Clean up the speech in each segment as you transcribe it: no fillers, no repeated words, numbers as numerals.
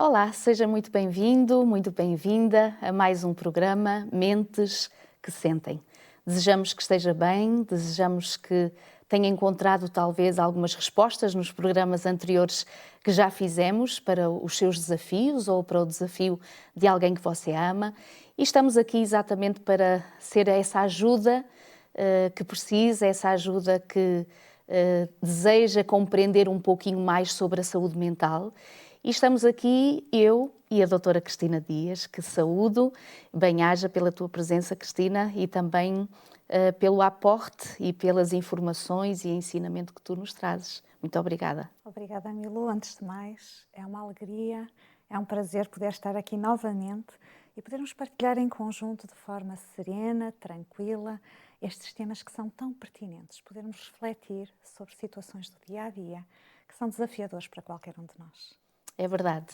Olá, seja muito bem-vindo, muito bem-vinda a mais um programa Mentes que Sentem. Desejamos que esteja bem, desejamos que tenha encontrado talvez algumas respostas nos programas anteriores que já fizemos para os seus desafios ou para o desafio de alguém que você ama. E estamos aqui exatamente para ser essa ajuda que precisa, essa ajuda que deseja compreender um pouquinho mais sobre a saúde mental. E estamos aqui, eu e a doutora Cristina Dias, que saúdo, bem-aja pela tua presença, Cristina, e também pelo aporte e pelas informações e ensinamento que tu nos trazes. Muito obrigada. Obrigada, Milu. Antes de mais, é uma alegria, é um prazer poder estar aqui novamente e podermos partilhar em conjunto de forma serena, tranquila, estes temas que são tão pertinentes, podermos refletir sobre situações do dia-a-dia que são desafiadores para qualquer um de nós. É verdade.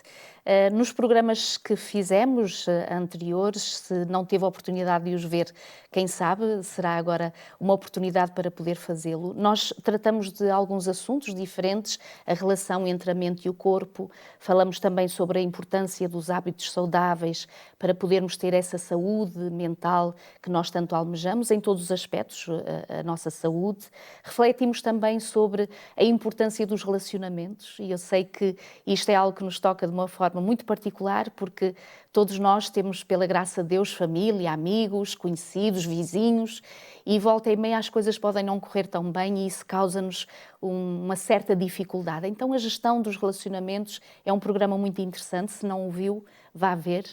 Nos programas que fizemos anteriores, se não teve a oportunidade de os ver, quem sabe será agora uma oportunidade para poder fazê-lo. Nós tratamos de alguns assuntos diferentes, a relação entre a mente e o corpo, falamos também sobre a importância dos hábitos saudáveis para podermos ter essa saúde mental que nós tanto almejamos em todos os aspectos, a nossa saúde. Refletimos também sobre a importância dos relacionamentos e eu sei que isto é algo que nos toca de uma forma muito particular, porque todos nós temos, pela graça de Deus, família, amigos, conhecidos, vizinhos, e volta e meia as coisas podem não correr tão bem e isso causa-nos uma certa dificuldade. Então a gestão dos relacionamentos é um programa muito interessante, se não o viu, vá ver.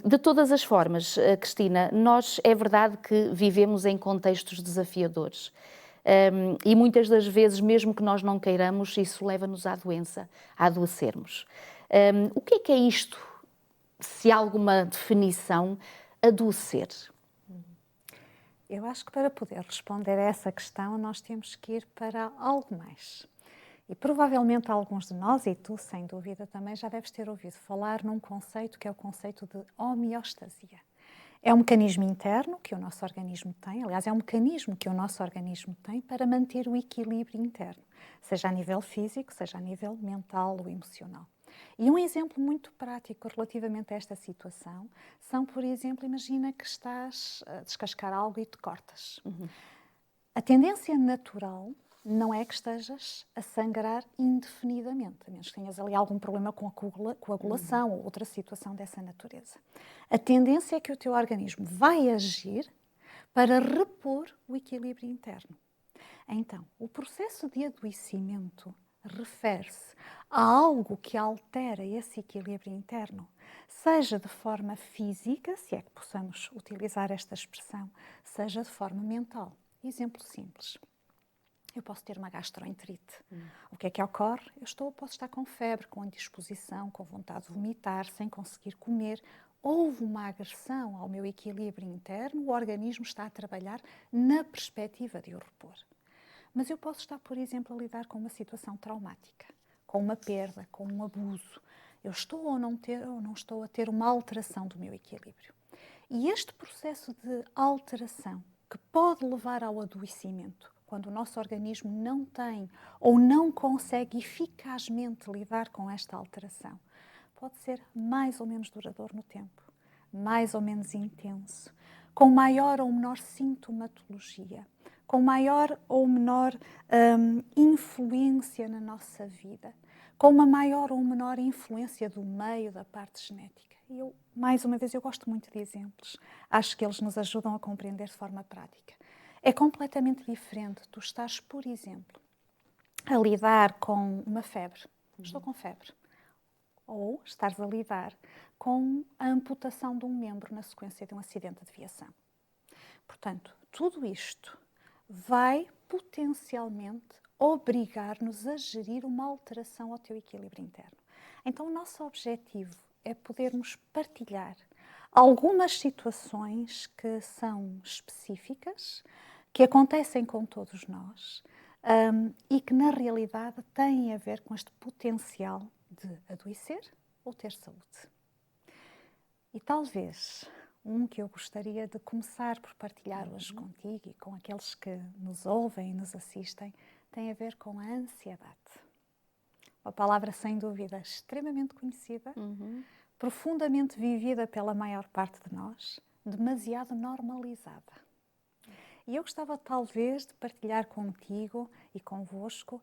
De todas as formas, Cristina, nós é verdade que vivemos em contextos desafiadores. E muitas das vezes, mesmo que nós não queiramos, isso leva-nos à doença, a adoecermos. O que é isto, se há alguma definição, adoecer? Eu acho que para poder responder a essa questão, nós temos que ir para algo mais. E provavelmente alguns de nós, e tu sem dúvida também, já deves ter ouvido falar num conceito que é o conceito de homeostasia. É um mecanismo interno que o nosso organismo tem, aliás, é um mecanismo que o nosso organismo tem para manter o equilíbrio interno, seja a nível físico, seja a nível mental ou emocional. E um exemplo muito prático relativamente a esta situação são, por exemplo, imagina que estás a descascar algo e te cortas. A tendência natural não é que estejas a sangrar indefinidamente, a menos que tenhas ali algum problema com a coagulação ou outra situação dessa natureza. A tendência é que o teu organismo vai agir para repor o equilíbrio interno. Então, o processo de adoecimento refere-se a algo que altera esse equilíbrio interno, seja de forma física, se é que possamos utilizar esta expressão, seja de forma mental. Exemplo simples. Eu posso ter uma gastroenterite. O que é que ocorre? Posso estar com febre, com indisposição, com vontade de vomitar, sem conseguir comer. Houve uma agressão ao meu equilíbrio interno, o organismo está a trabalhar na perspectiva de o repor. Mas eu posso estar, por exemplo, a lidar com uma situação traumática, com uma perda, com um abuso. Eu estou ou não estou a ter uma alteração do meu equilíbrio. E este processo de alteração, que pode levar ao adoecimento, quando o nosso organismo não tem ou não consegue eficazmente lidar com esta alteração, pode ser mais ou menos duradouro no tempo, mais ou menos intenso, com maior ou menor sintomatologia, com maior ou menor influência na nossa vida, com uma maior ou menor influência do meio, da parte genética. E eu, mais uma vez, eu gosto muito de exemplos. Acho que eles nos ajudam a compreender de forma prática. É completamente diferente tu estás, por exemplo, a lidar com uma febre. Estou com febre. Ou estares a lidar com a amputação de um membro na sequência de um acidente de viação. Portanto, tudo isto vai potencialmente obrigar-nos a gerir uma alteração ao teu equilíbrio interno. Então, o nosso objetivo é podermos partilhar algumas situações que são específicas, que acontecem com todos nós e que, na realidade, têm a ver com este potencial de adoecer ou ter saúde. E talvez que eu gostaria de começar por partilhar hoje contigo e com aqueles que nos ouvem e nos assistem, tem a ver com a ansiedade. uma palavra sem dúvida extremamente conhecida, profundamente vivida pela maior parte de nós, demasiado normalizada. E eu gostava talvez de partilhar contigo e convosco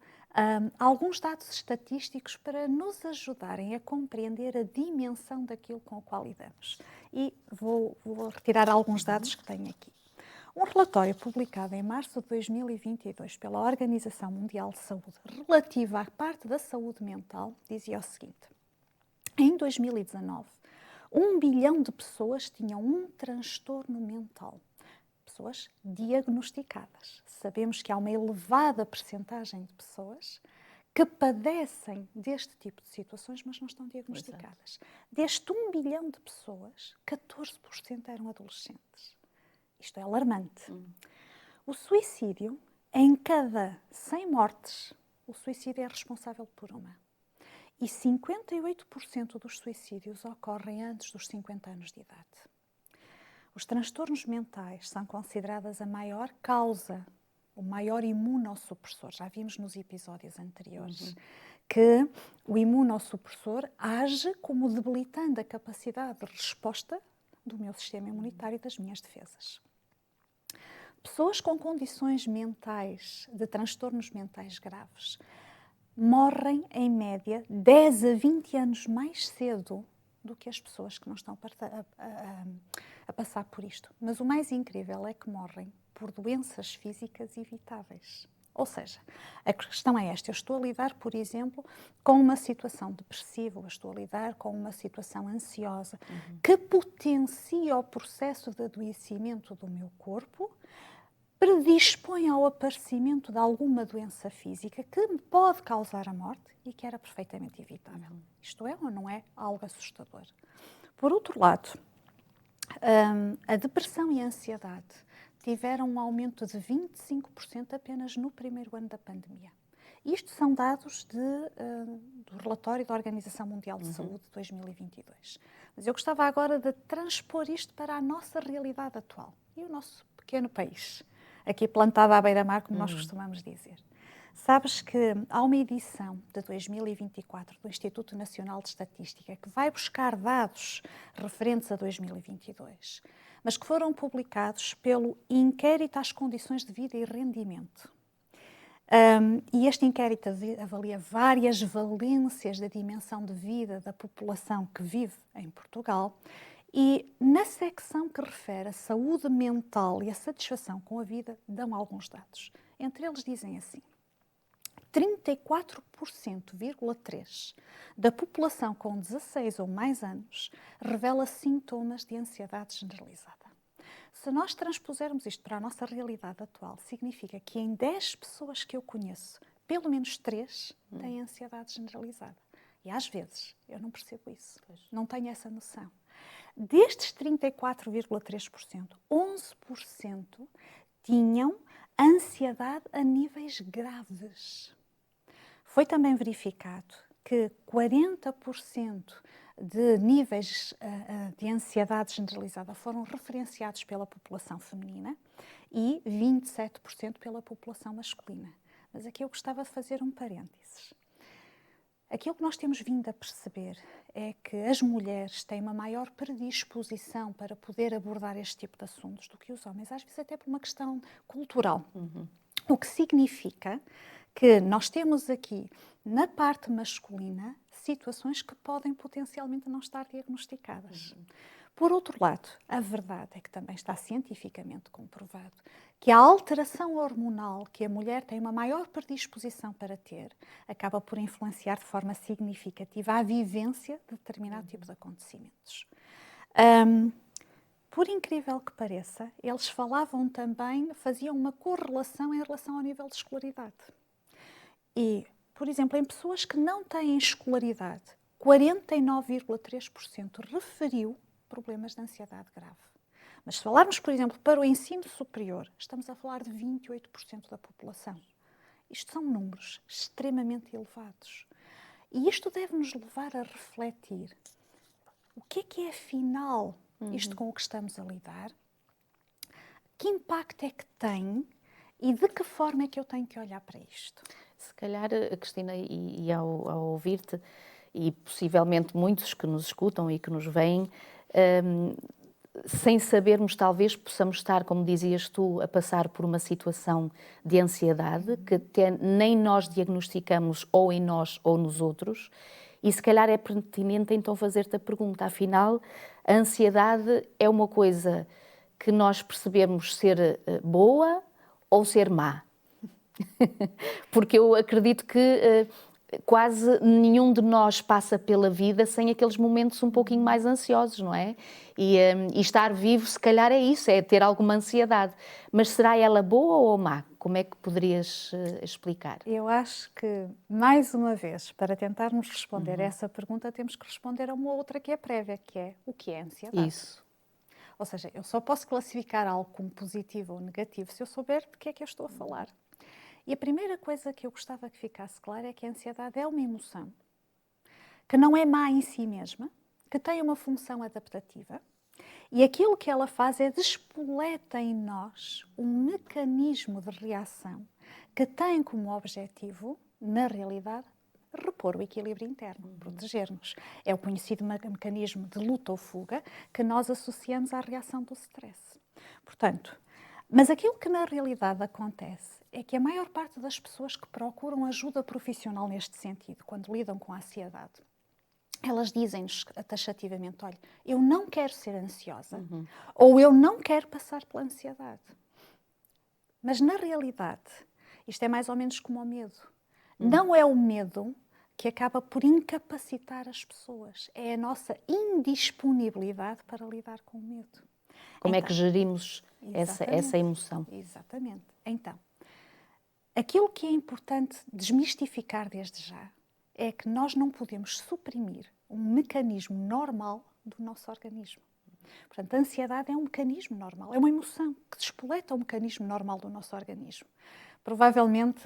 alguns dados estatísticos para nos ajudarem a compreender a dimensão daquilo com o qual lidamos. E vou retirar alguns dados que tenho aqui. Um relatório publicado em março de 2022 pela Organização Mundial de Saúde relativo à parte da saúde mental dizia o seguinte: em 2019, 1 bilhão de pessoas tinham um transtorno mental. Pessoas diagnosticadas. Sabemos que há uma elevada percentagem de pessoas que padecem deste tipo de situações, mas não estão diagnosticadas. Exato. Deste 1 bilhão de pessoas, 14% eram adolescentes. Isto é alarmante. O suicídio, em cada 100 mortes, o suicídio é responsável por uma. E 58% dos suicídios ocorrem antes dos 50 anos de idade. Os transtornos mentais são consideradas a maior causa, o maior imunossupressor. Já vimos nos episódios anteriores que o imunossupressor age como debilitando a capacidade de resposta do meu sistema imunitário e das minhas defesas. Pessoas com condições mentais, de transtornos mentais graves, morrem, em média, 10 a 20 anos mais cedo do que as pessoas que não estão a passar por isto. Mas o mais incrível é que morrem por doenças físicas evitáveis. Ou seja, a questão é esta: eu estou a lidar, por exemplo, com uma situação depressiva, eu estou a lidar com uma situação ansiosa que potencia o processo de adoecimento do meu corpo, predispõe ao aparecimento de alguma doença física que me pode causar a morte e que era perfeitamente evitável. Isto é ou não é algo assustador? Por outro lado, a depressão e a ansiedade tiveram um aumento de 25% apenas no primeiro ano da pandemia. Isto são dados do relatório da Organização Mundial de Saúde de 2022. Mas eu gostava agora de transpor isto para a nossa realidade atual e o nosso pequeno país, aqui plantada à beira-mar, como nós costumamos dizer. Sabes que há uma edição de 2024 do Instituto Nacional de Estatística que vai buscar dados referentes a 2022, mas que foram publicados pelo Inquérito às Condições de Vida e Rendimento. E este inquérito avalia várias valências da dimensão de vida da população que vive em Portugal. E na secção que refere a saúde mental e a satisfação com a vida, dão alguns dados. Entre eles dizem assim: 34,3% da população com 16 ou mais anos revela sintomas de ansiedade generalizada. Se nós transpusermos isto para a nossa realidade atual, significa que em 10 pessoas que eu conheço, pelo menos 3 têm ansiedade generalizada. E às vezes eu não percebo isso, não tenho essa noção. Destes 34,3%, 11% tinham ansiedade a níveis graves. Foi também verificado que 40% de níveis de ansiedade generalizada foram referenciados pela população feminina e 27% pela população masculina. Mas aqui eu gostava de fazer um parênteses. Aquilo que nós temos vindo a perceber é que as mulheres têm uma maior predisposição para poder abordar este tipo de assuntos do que os homens, às vezes até por uma questão cultural. O que significa que nós temos aqui, na parte masculina, situações que podem potencialmente não estar diagnosticadas. Por outro lado, a verdade é que também está cientificamente comprovado que a alteração hormonal que a mulher tem uma maior predisposição para ter acaba por influenciar de forma significativa a vivência de determinado tipo de acontecimentos. Por incrível que pareça, eles falavam também, faziam uma correlação em relação ao nível de escolaridade. E, por exemplo, em pessoas que não têm escolaridade, 49,3% referiu problemas de ansiedade grave. Mas se falarmos, por exemplo, para o ensino superior, estamos a falar de 28% da população. Isto são números extremamente elevados. E isto deve-nos levar a refletir o que é afinal isto com o que estamos a lidar, que impacto é que tem e de que forma é que eu tenho que olhar para isto? Se calhar, Cristina, e ao ouvir-te, e possivelmente muitos que nos escutam e que nos veem, sem sabermos, talvez possamos estar, como dizias tu, a passar por uma situação de ansiedade que até nem nós diagnosticamos ou em nós ou nos outros, e se calhar é pertinente então fazer-te a pergunta, afinal, a ansiedade é uma coisa que nós percebemos ser boa ou ser má? Porque eu acredito que quase nenhum de nós passa pela vida sem aqueles momentos um pouquinho mais ansiosos, não é? E estar vivo, se calhar, é isso, é ter alguma ansiedade. Mas será ela boa ou má? Como é que poderias explicar? Eu acho que, mais uma vez, para tentarmos responder a essa pergunta, temos que responder a uma outra que é prévia, que é o que é ansiedade. Isso. Ou seja, eu só posso classificar algo como positivo ou negativo se eu souber de que é que eu estou a falar. E a primeira coisa que eu gostava que ficasse clara é que a ansiedade é uma emoção que não é má em si mesma, que tem uma função adaptativa e aquilo que ela faz é despoleta em nós um mecanismo de reação que tem como objetivo, na realidade, repor o equilíbrio interno, proteger-nos. É o conhecido mecanismo de luta ou fuga que nós associamos à reação do stress. Portanto, mas aquilo que na realidade acontece é que a maior parte das pessoas que procuram ajuda profissional neste sentido, quando lidam com a ansiedade, elas dizem-nos taxativamente, olha, eu não quero ser ansiosa ou eu não quero passar pela ansiedade. Mas na realidade, isto é mais ou menos como o medo. Não é o medo que acaba por incapacitar as pessoas, é a nossa indisponibilidade para lidar com o medo. Como é que gerimos essa emoção? Exatamente. Então, aquilo que é importante desmistificar desde já é que nós não podemos suprimir um mecanismo normal do nosso organismo. Portanto, a ansiedade é um mecanismo normal, é uma emoção que despoleta o mecanismo normal do nosso organismo. Provavelmente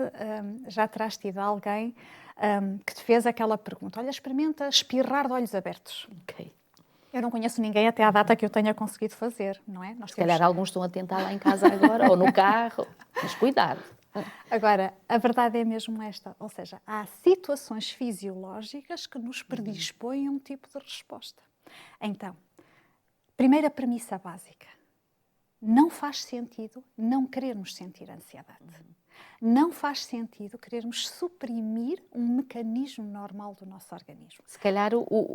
já terás tido alguém que te fez aquela pergunta, olha, experimenta espirrar de olhos abertos. Ok. Eu não conheço ninguém até à data que eu tenha conseguido fazer, não é? Se calhar alguns estão a tentar lá em casa agora, ou no carro, mas cuidado. Agora, a verdade é mesmo esta, ou seja, há situações fisiológicas que nos predispõem a um tipo de resposta. Então, primeira premissa básica, não faz sentido não querermos sentir ansiedade. Não faz sentido querermos suprimir um mecanismo normal do nosso organismo. Se calhar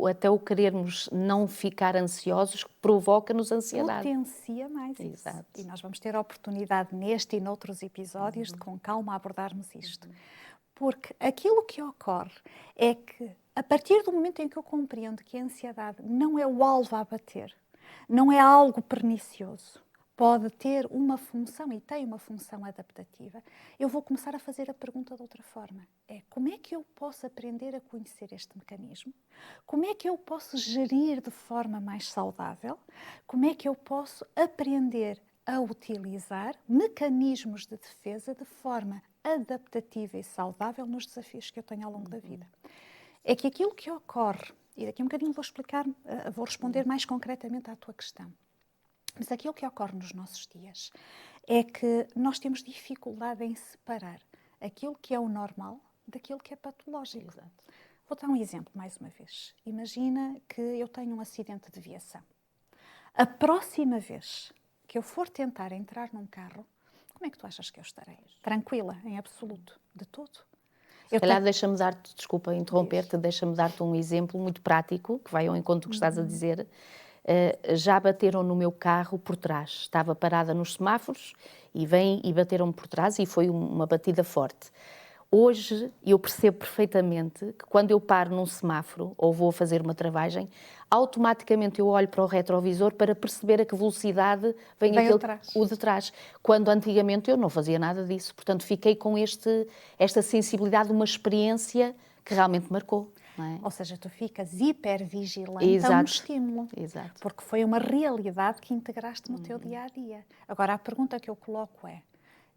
até o querermos não ficar ansiosos provoca-nos ansiedade. Potencia mais isso. Exato. E nós vamos ter a oportunidade neste e noutros episódios de com calma abordarmos isto. Porque aquilo que ocorre é que, a partir do momento em que eu compreendo que a ansiedade não é o alvo a abater, não é algo pernicioso, pode ter uma função e tem uma função adaptativa, eu vou começar a fazer a pergunta de outra forma. É como é que eu posso aprender a conhecer este mecanismo? Como é que eu posso gerir de forma mais saudável? Como é que eu posso aprender a utilizar mecanismos de defesa de forma adaptativa e saudável nos desafios que eu tenho ao longo da vida? É que aquilo que ocorre, e daqui a um bocadinho vou explicar, vou responder mais concretamente à tua questão, mas aquilo que ocorre nos nossos dias é que nós temos dificuldade em separar aquilo que é o normal daquilo que é patológico. Exato. Vou dar um exemplo mais uma vez. Imagina que eu tenho um acidente de viação. A próxima vez que eu for tentar entrar num carro, como é que tu achas que eu estarei? Tranquila, em absoluto, de todo. Se calhar deixa-me dar-te, desculpa interromper-te, deixa-me dar-te um exemplo muito prático, que vai ao encontro do que estás a dizer. Já bateram no meu carro por trás. Estava parada nos semáforos e vêm e bateram-me por trás e foi uma batida forte. Hoje eu percebo perfeitamente que quando eu paro num semáforo ou vou fazer uma travagem, automaticamente eu olho para o retrovisor para perceber a que velocidade vem o de trás. Quando antigamente eu não fazia nada disso. Portanto, fiquei com esta sensibilidade, uma experiência que realmente marcou. Não é? Ou seja, tu ficas hipervigilante a um estímulo. Exato. Porque foi uma realidade que integraste no teu dia-a-dia. Agora, a pergunta que eu coloco é,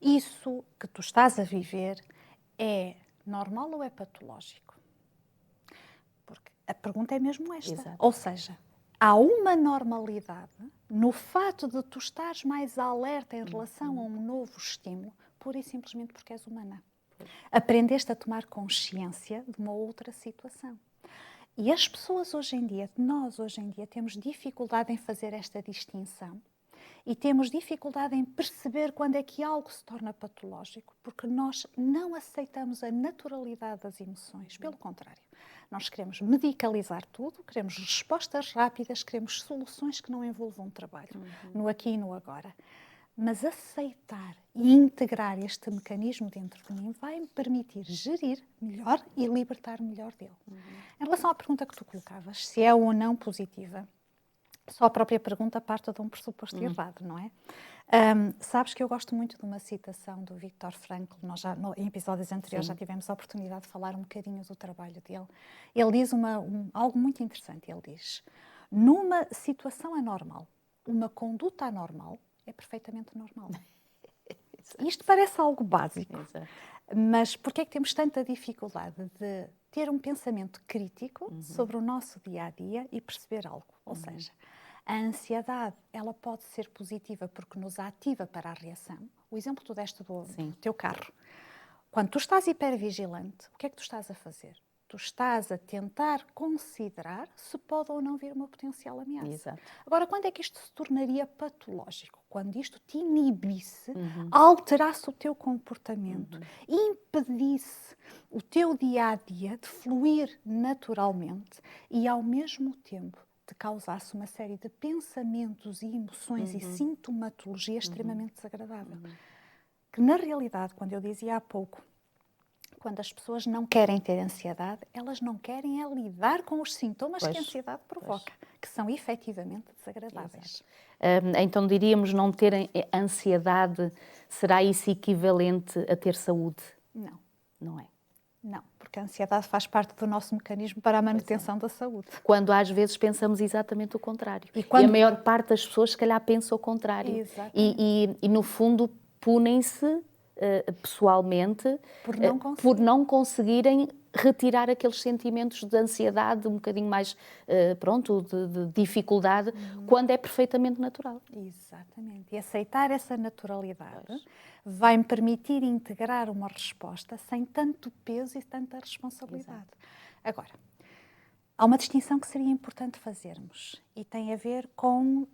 isso que tu estás a viver é normal ou é patológico? Porque a pergunta é mesmo esta. Exato. Ou seja, há uma normalidade no fato de tu estares mais alerta em relação a um novo estímulo, pura e simplesmente porque és humana. Aprendeste a tomar consciência de uma outra situação. E as pessoas hoje em dia, nós hoje em dia, temos dificuldade em fazer esta distinção e temos dificuldade em perceber quando é que algo se torna patológico, porque nós não aceitamos a naturalidade das emoções. Pelo contrário, nós queremos medicalizar tudo, queremos respostas rápidas, queremos soluções que não envolvam trabalho, no aqui e no agora. Mas aceitar e integrar este mecanismo dentro de mim vai-me permitir gerir melhor e libertar melhor dele. Em relação à pergunta que tu colocavas, se é ou não positiva, só a própria pergunta parte de um pressuposto errado, não é? Sabes que eu gosto muito de uma citação do Viktor Frankl. Nós já, em episódios anteriores, já tivemos a oportunidade de falar um bocadinho do trabalho dele. Ele diz algo muito interessante. Ele diz, numa situação anormal, uma conduta anormal é perfeitamente normal. Isto parece algo básico, mas por que é que temos tanta dificuldade de ter um pensamento crítico sobre o nosso dia-a-dia e perceber algo? Ou seja, a ansiedade, ela pode ser positiva porque nos ativa para a reação. O exemplo que tu deste do teu carro. Quando tu estás hipervigilante, o que é que tu estás a fazer? Tu estás a tentar considerar se pode ou não vir uma potencial ameaça. Exato. Agora, quando é que isto se tornaria patológico? Quando isto te inibisse, alterasse o teu comportamento, impedisse o teu dia-a-dia de fluir naturalmente e, ao mesmo tempo, te causasse uma série de pensamentos e emoções e sintomatologia extremamente desagradável. Que, na realidade, quando eu dizia há pouco, quando as pessoas não querem ter ansiedade, elas não querem é lidar com os sintomas que a ansiedade provoca, que são efetivamente desagradáveis. Então diríamos não ter ansiedade, será isso equivalente a ter saúde? Não. Não é? Não, porque a ansiedade faz parte do nosso mecanismo para a manutenção da saúde. Quando às vezes pensamos exatamente o contrário. E a maior parte das pessoas, se calhar, pensa o contrário. E no fundo, punem-se pessoalmente por não conseguirem retirar aqueles sentimentos de ansiedade, um bocadinho mais, de dificuldade, quando é perfeitamente natural. Exatamente. E aceitar essa naturalidade vai-me permitir integrar uma resposta sem tanto peso e tanta responsabilidade. Agora, há uma distinção que seria importante fazermos e tem a ver com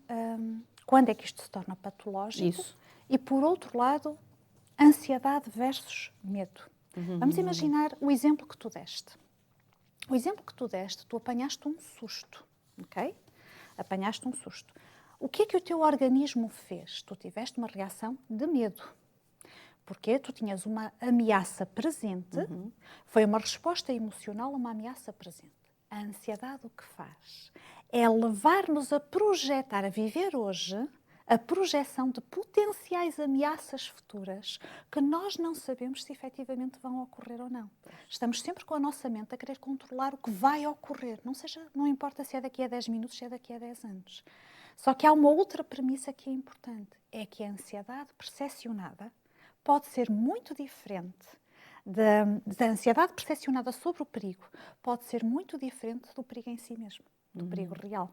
quando é que isto se torna patológico e, por outro lado, ansiedade versus medo. Vamos imaginar o exemplo que tu deste. O exemplo que tu deste, tu apanhaste um susto, ok? Apanhaste um susto. O que é que o teu organismo fez? Tu tiveste uma reação de medo. Porque tu tinhas uma ameaça presente, foi uma resposta emocional a uma ameaça presente. A ansiedade o que faz é levar-nos a projetar, a viver hoje, a projeção de potenciais ameaças futuras que nós não sabemos se efetivamente vão ocorrer ou não. Estamos sempre com a nossa mente a querer controlar o que vai ocorrer. Não importa se é daqui a 10 minutos, se é daqui a 10 anos. Só que há uma outra premissa que é importante. É que a ansiedade percepcionada pode ser muito diferente da ansiedade percepcionada sobre o perigo. Pode ser muito diferente do perigo em si mesmo, do perigo real.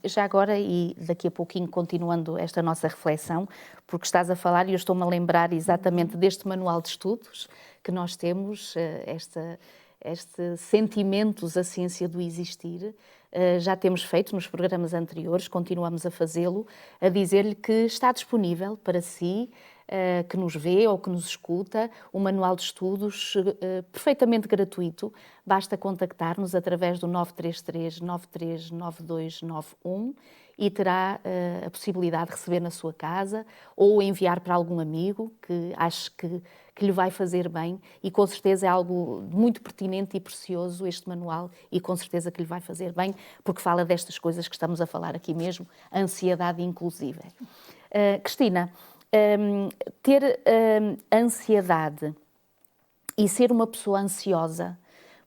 Já agora, e daqui a pouquinho continuando esta nossa reflexão, porque estás a falar e eu estou-me a lembrar exatamente deste manual de estudos que nós temos, este Sentimentos, a Ciência do Existir, já temos feito nos programas anteriores, continuamos a fazê-lo, a dizer-lhe que está disponível para si, que nos vê ou que nos escuta, um manual de estudos perfeitamente gratuito. Basta contactar-nos através do 933 939291 e terá a possibilidade de receber na sua casa ou enviar para algum amigo que ache que lhe vai fazer bem, e com certeza é algo muito pertinente e precioso este manual, e com certeza que lhe vai fazer bem, porque fala destas coisas que estamos a falar aqui mesmo, a ansiedade inclusive. Cristina, ter ansiedade e ser uma pessoa ansiosa,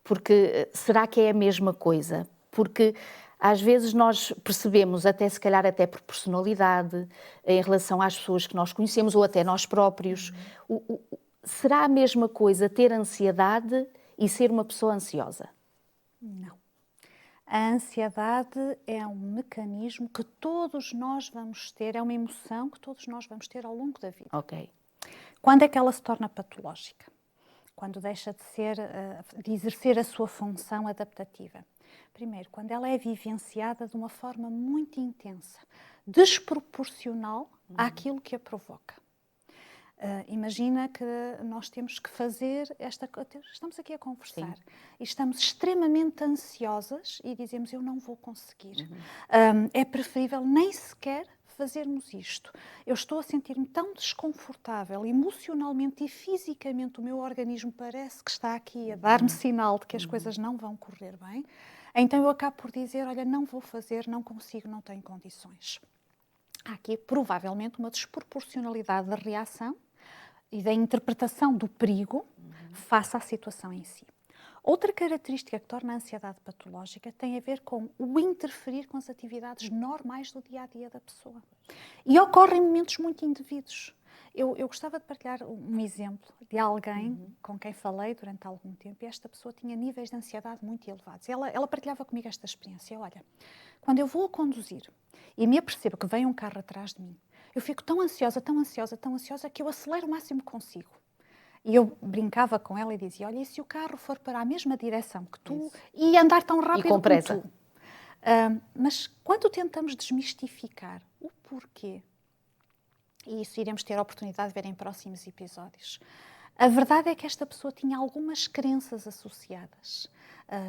porque será que é a mesma coisa? Porque às vezes nós percebemos, até se calhar até por personalidade, em relação às pessoas que nós conhecemos ou até nós próprios, será a mesma coisa ter ansiedade e ser uma pessoa ansiosa? Não. A ansiedade é um mecanismo que todos nós vamos ter, é uma emoção que todos nós vamos ter ao longo da vida. Ok. Quando é que ela se torna patológica? Quando deixa de exercer a sua função adaptativa. Primeiro, quando ela é vivenciada de uma forma muito intensa, desproporcional àquilo que a provoca. Imagina que nós temos que fazer estamos aqui a conversar. Sim. E estamos extremamente ansiosas e dizemos, eu não vou conseguir. É preferível nem sequer fazermos isto. Eu estou a sentir-me tão desconfortável, emocionalmente e fisicamente, o meu organismo parece que está aqui a dar-me sinal de que as coisas não vão correr bem. Então eu acabo por dizer, olha, não vou fazer, não consigo, não tenho condições. Há aqui provavelmente uma desproporcionalidade da reação e da interpretação do perigo face à situação em si. Outra característica que torna a ansiedade patológica tem a ver com o interferir com as atividades normais do dia-a-dia da pessoa. E ocorre em momentos muito indevidos. Eu gostava de partilhar um exemplo de alguém com quem falei durante algum tempo e esta pessoa tinha níveis de ansiedade muito elevados. Ela partilhava comigo esta experiência. Olha, quando eu vou a conduzir e me apercebo que vem um carro atrás de mim, eu fico tão ansiosa que eu acelero o máximo que consigo. E eu brincava com ela e dizia, olha, e se o carro for para a mesma direção que tu e andar tão rápido como tu? Mas quando tentamos desmistificar o porquê, e isso iremos ter a oportunidade de ver em próximos episódios, a verdade é que esta pessoa tinha algumas crenças associadas,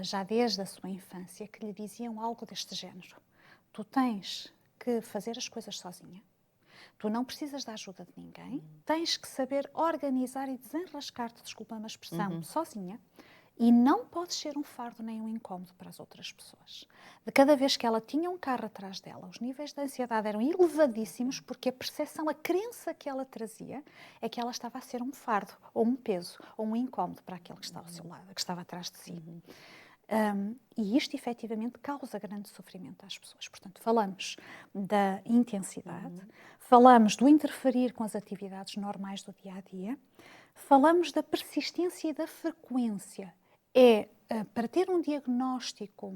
já desde a sua infância, que lhe diziam algo deste género. Tu tens que fazer as coisas sozinha. Tu não precisas da ajuda de ninguém, tens que saber organizar e desenrascar-te, desculpa uma expressão, sozinha, e não podes ser um fardo nem um incómodo para as outras pessoas. De cada vez que ela tinha um carro atrás dela, os níveis de ansiedade eram elevadíssimos porque a percepção, a crença que ela trazia é que ela estava a ser um fardo, ou um peso, ou um incómodo para aquele que estava ao seu lado, que estava atrás de si. E isto, efetivamente, causa grande sofrimento às pessoas. Portanto, falamos da intensidade, falamos do interferir com as atividades normais do dia-a-dia, falamos da persistência e da frequência. Para ter um diagnóstico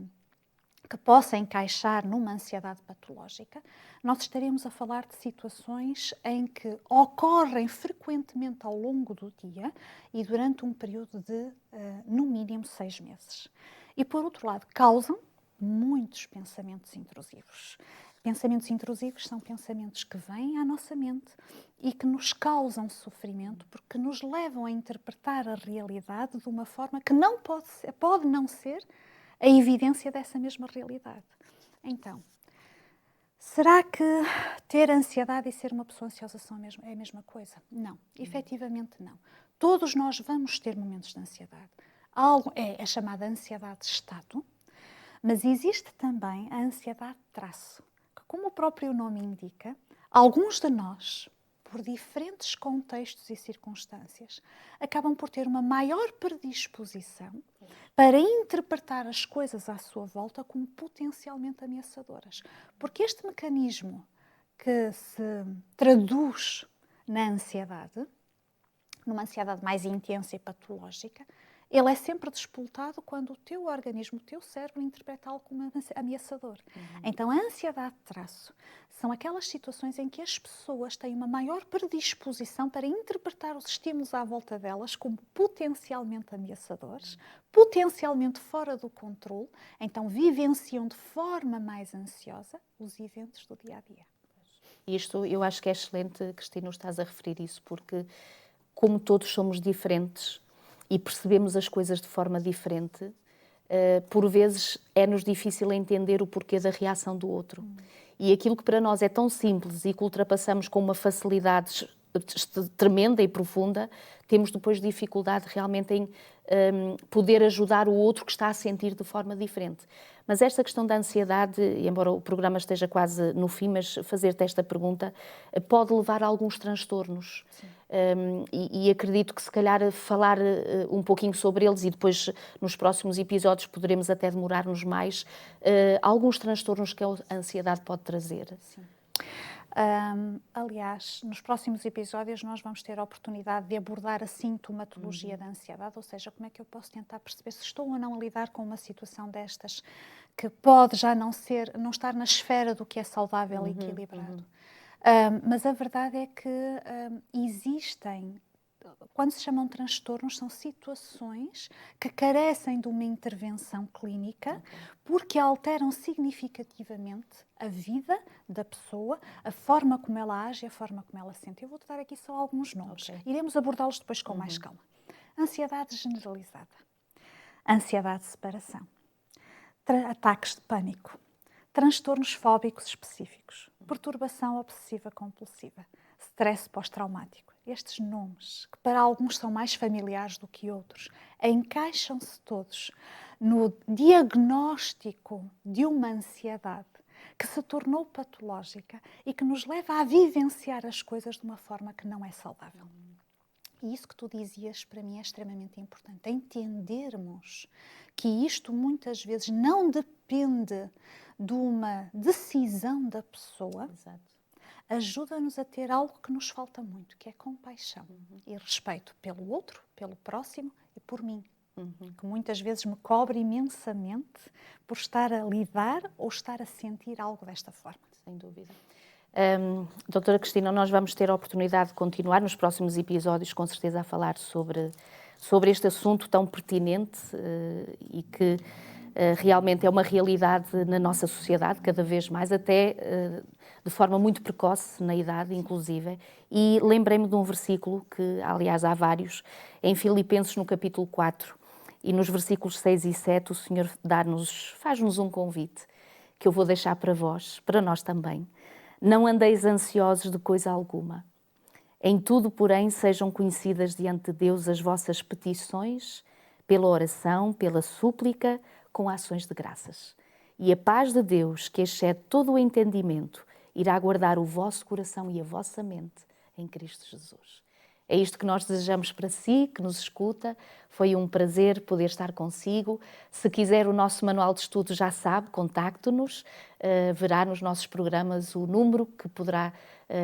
que possa encaixar numa ansiedade patológica, nós estaremos a falar de situações em que ocorrem frequentemente ao longo do dia e durante um período de, no mínimo, 6 meses. E, por outro lado, causam muitos pensamentos intrusivos. Pensamentos intrusivos são pensamentos que vêm à nossa mente e que nos causam sofrimento porque nos levam a interpretar a realidade de uma forma que não pode não ser a evidência dessa mesma realidade. Então, será que ter ansiedade e ser uma pessoa ansiosa é a mesma coisa? Não, efetivamente não. Todos nós vamos ter momentos de ansiedade. É a chamada ansiedade de estado, mas existe também a ansiedade de traço, que, como o próprio nome indica, alguns de nós, por diferentes contextos e circunstâncias, acabam por ter uma maior predisposição para interpretar as coisas à sua volta como potencialmente ameaçadoras. Porque este mecanismo que se traduz na ansiedade, numa ansiedade mais intensa e patológica, ele é sempre despoltado quando o teu organismo, o teu cérebro, interpreta algo como ameaçador. Então, a ansiedade de traço são aquelas situações em que as pessoas têm uma maior predisposição para interpretar os estímulos à volta delas como potencialmente ameaçadores, potencialmente fora do controle, então vivenciam de forma mais ansiosa os eventos do dia-a-dia. Isto eu acho que é excelente, Cristina, estás a referir isso, porque como todos somos diferentes e percebemos as coisas de forma diferente, por vezes é-nos difícil entender o porquê da reação do outro. E aquilo que para nós é tão simples e que ultrapassamos com uma facilidade tremenda e profunda, temos depois dificuldade realmente em poder ajudar o outro que está a sentir de forma diferente. Mas esta questão da ansiedade, embora o programa esteja quase no fim, mas fazer-te esta pergunta, pode levar a alguns transtornos. E acredito que se calhar falar um pouquinho sobre eles e depois nos próximos episódios poderemos até demorar-nos mais, alguns transtornos que a ansiedade pode trazer. Sim. Aliás, nos próximos episódios nós vamos ter a oportunidade de abordar a sintomatologia da ansiedade, ou seja, como é que eu posso tentar perceber se estou ou não a lidar com uma situação destas que pode já não estar na esfera do que é saudável e equilibrado. Mas a verdade é que existem quando se chamam transtornos, são situações que carecem de uma intervenção clínica porque alteram significativamente a vida da pessoa, a forma como ela age e a forma como ela se sente. Eu vou-te dar aqui só alguns nomes. Iremos abordá-los depois com mais calma. Ansiedade generalizada, ansiedade de separação, ataques de pânico, transtornos fóbicos específicos, perturbação obsessiva compulsiva, stress pós-traumático. Estes nomes, que para alguns são mais familiares do que outros, encaixam-se todos no diagnóstico de uma ansiedade que se tornou patológica e que nos leva a vivenciar as coisas de uma forma que não é saudável. E isso que tu dizias, para mim, é extremamente importante. Entendermos que isto muitas vezes não depende de uma decisão da pessoa. Exato. Ajuda-nos a ter algo que nos falta muito, que é compaixão e respeito pelo outro, pelo próximo e por mim. Que muitas vezes me cobra imensamente por estar a lidar ou estar a sentir algo desta forma. Sem dúvida. Doutora Cristina, nós vamos ter a oportunidade de continuar nos próximos episódios, com certeza, a falar sobre este assunto tão pertinente e que realmente é uma realidade na nossa sociedade, cada vez mais, até de forma muito precoce, na idade, inclusive. E lembrei-me de um versículo que, aliás, há vários, em Filipenses, no capítulo 4, e nos versículos 6 e 7, o Senhor faz-nos um convite, que eu vou deixar para vós, para nós também. Não andeis ansiosos de coisa alguma. Em tudo, porém, sejam conhecidas diante de Deus as vossas petições, pela oração, pela súplica, com ações de graças. E a paz de Deus, que excede todo o entendimento, irá guardar o vosso coração e a vossa mente em Cristo Jesus. É isto que nós desejamos para si, que nos escuta. Foi um prazer poder estar consigo. Se quiser o nosso manual de estudo, já sabe, contacte-nos. Verá nos nossos programas o número que poderá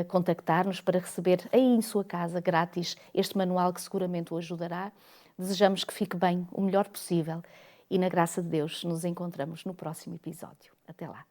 contactar-nos para receber aí em sua casa, grátis, este manual que seguramente o ajudará. Desejamos que fique bem, o melhor possível. E na graça de Deus, nos encontramos no próximo episódio. Até lá.